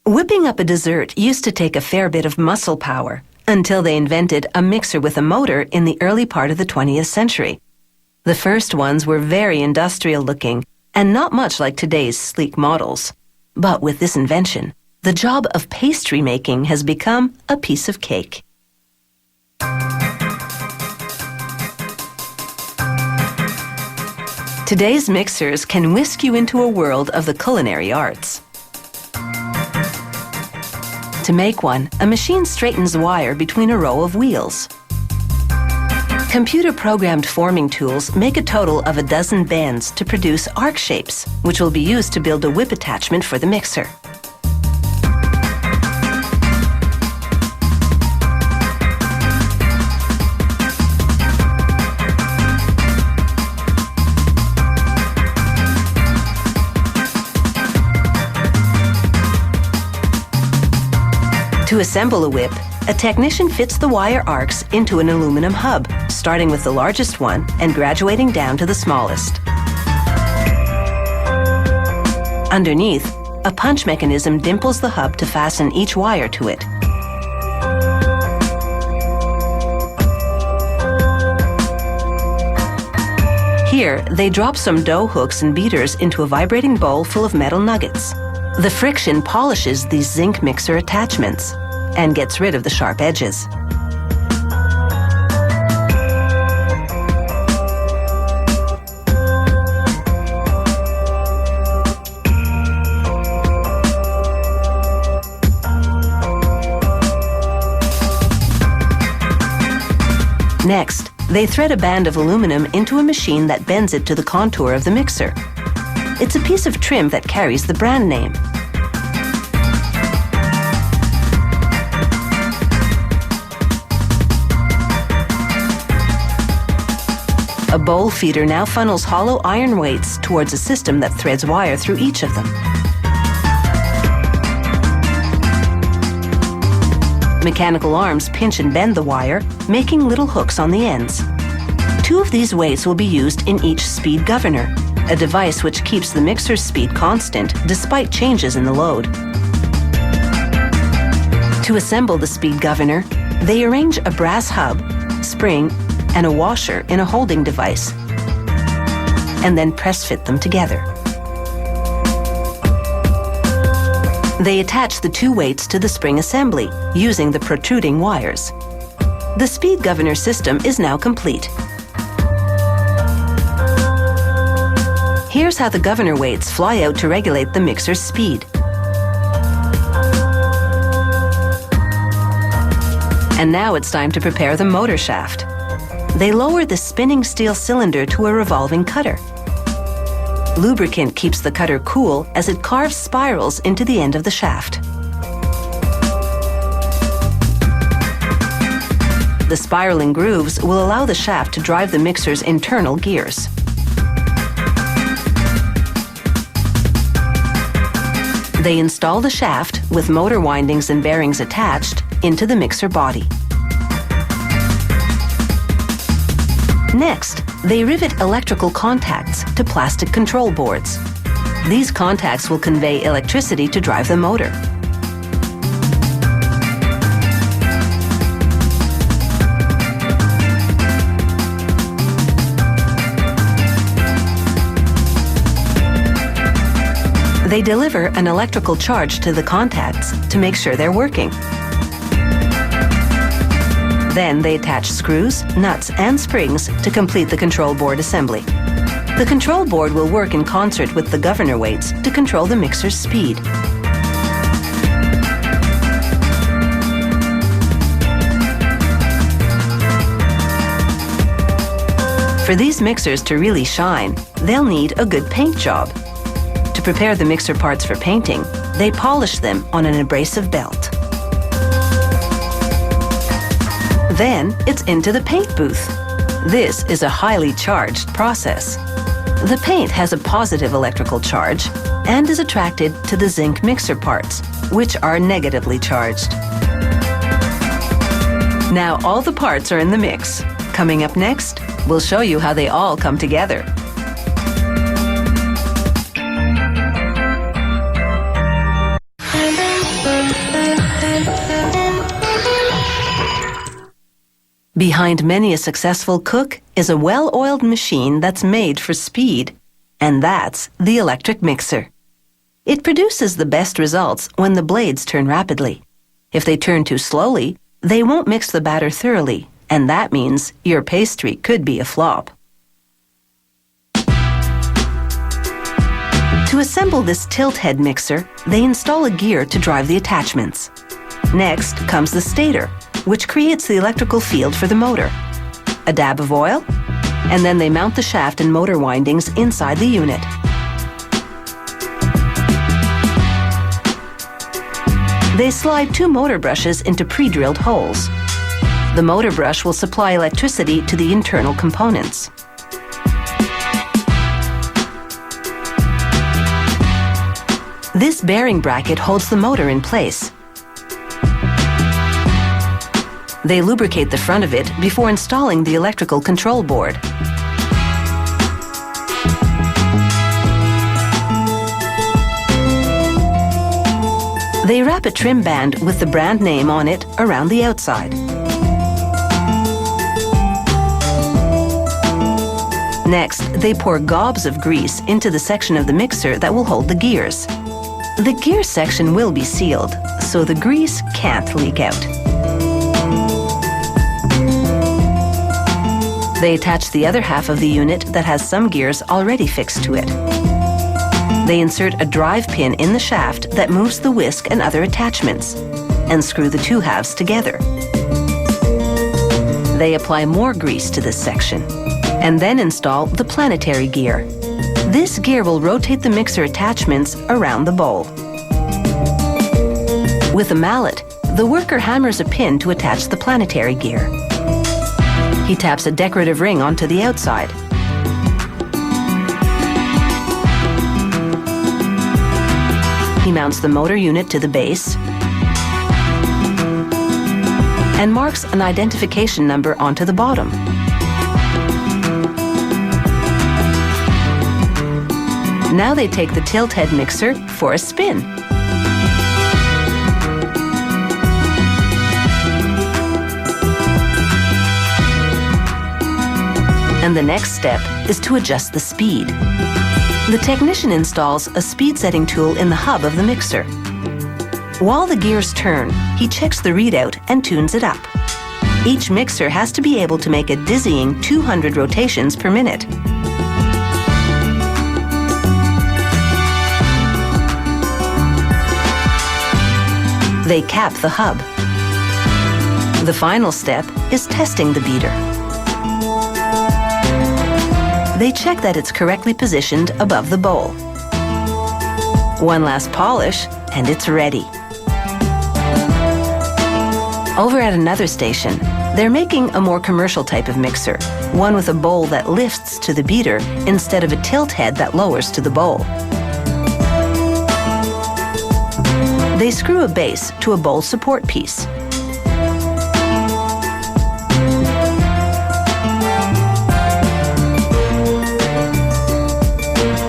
Whipping up a dessert used to take a fair bit of muscle power until they invented a mixer with a motor in the early part of the 20th century. The first ones were very industrial looking and not much like today's sleek models. But with this invention, the job of pastry making has become a piece of cake. Today's mixers can whisk you into a world of the culinary arts. To make one, a machine straightens wire between a row of wheels. Computer-programmed forming tools make a total of a dozen bends to produce arc shapes, which will be used to build a whip attachment for the mixer. To assemble a whip, a technician fits the wire arcs into an aluminum hub, starting with the largest one and graduating down to the smallest. Underneath, a punch mechanism dimples the hub to fasten each wire to it. Here, they drop some dough hooks and beaters into a vibrating bowl full of metal nuggets. The friction polishes these zinc mixer attachments and gets rid of the sharp edges. Next, they thread a band of aluminum into a machine that bends it to the contour of the mixer. It's a piece of trim that carries the brand name. A bowl feeder now funnels hollow iron weights towards a system that threads wire through each of them. Mechanical arms pinch and bend the wire, making little hooks on the ends. 2 of these weights will be used in each speed governor, a device which keeps the mixer's speed constant despite changes in the load. To assemble the speed governor, they arrange a brass hub, spring, and a washer in a holding device, and then press fit them together. They attach the 2 weights to the spring assembly using the protruding wires. The speed governor system is now complete. Here's how the governor weights fly out to regulate the mixer's speed. And now it's time to prepare the motor shaft. They lower the spinning steel cylinder to a revolving cutter. Lubricant keeps the cutter cool as it carves spirals into the end of the shaft. The spiraling grooves will allow the shaft to drive the mixer's internal gears. They install the shaft, with motor windings and bearings attached, into the mixer body. Next, they rivet electrical contacts to plastic control boards. These contacts will convey electricity to drive the motor. They deliver an electrical charge to the contacts to make sure they're working. Then they attach screws, nuts, and springs to complete the control board assembly. The control board will work in concert with the governor weights to control the mixer's speed. For these mixers to really shine, they'll need a good paint job. To prepare the mixer parts for painting, they polish them on an abrasive belt. Then it's into the paint booth. This is a highly charged process. The paint has a positive electrical charge and is attracted to the zinc mixer parts, which are negatively charged. Now all the parts are in the mix. Coming up next, we'll show you how they all come together. Behind many a successful cook is a well-oiled machine that's made for speed, and that's the electric mixer. It produces the best results when the blades turn rapidly. If they turn too slowly, they won't mix the batter thoroughly, and that means your pastry could be a flop. To assemble this tilt-head mixer, they install a gear to drive the attachments. Next comes the stator, which creates the electrical field for the motor. A dab of oil, and then they mount the shaft and motor windings inside the unit. They slide 2 motor brushes into pre-drilled holes. The motor brush will supply electricity to the internal components. This bearing bracket holds the motor in place. They lubricate the front of it before installing the electrical control board. They wrap a trim band with the brand name on it around the outside. Next, they pour gobs of grease into the section of the mixer that will hold the gears. The gear section will be sealed, so the grease can't leak out. They attach the other half of the unit that has some gears already fixed to it. They insert a drive pin in the shaft that moves the whisk and other attachments, and screw the 2 halves together. They apply more grease to this section, and then install the planetary gear. This gear will rotate the mixer attachments around the bowl. With a mallet, the worker hammers a pin to attach the planetary gear. He taps a decorative ring onto the outside. He mounts the motor unit to the base and marks an identification number onto the bottom. Now they take the tilt-head mixer for a spin. And the next step is to adjust the speed. The technician installs a speed-setting tool in the hub of the mixer. While the gears turn, he checks the readout and tunes it up. Each mixer has to be able to make a dizzying 200 rotations per minute. They cap the hub. The final step is testing the beater. They check that it's correctly positioned above the bowl. One last polish, and it's ready. Over at another station, they're making a more commercial type of mixer, one with a bowl that lifts to the beater instead of a tilt head that lowers to the bowl. They screw a base to a bowl support piece.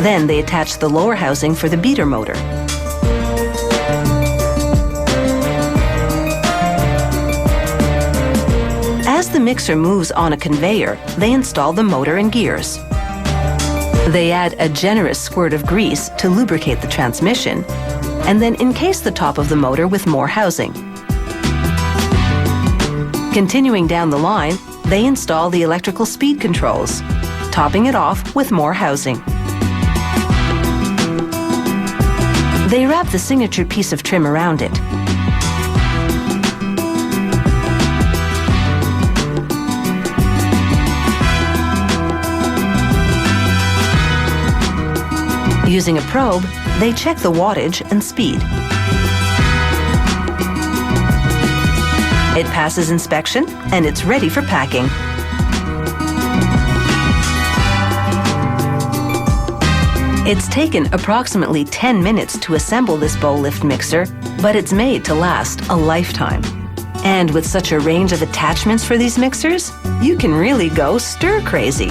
Then they attach the lower housing for the beater motor. As the mixer moves on a conveyor, they install the motor and gears. They add a generous squirt of grease to lubricate the transmission, and then encase the top of the motor with more housing. Continuing down the line, they install the electrical speed controls, topping it off with more housing. They wrap the signature piece of trim around it. Using a probe, they check the wattage and speed. It passes inspection, and it's ready for packing. It's taken approximately 10 minutes to assemble this bowl lift mixer, but it's made to last a lifetime. And with such a range of attachments for these mixers, you can really go stir crazy.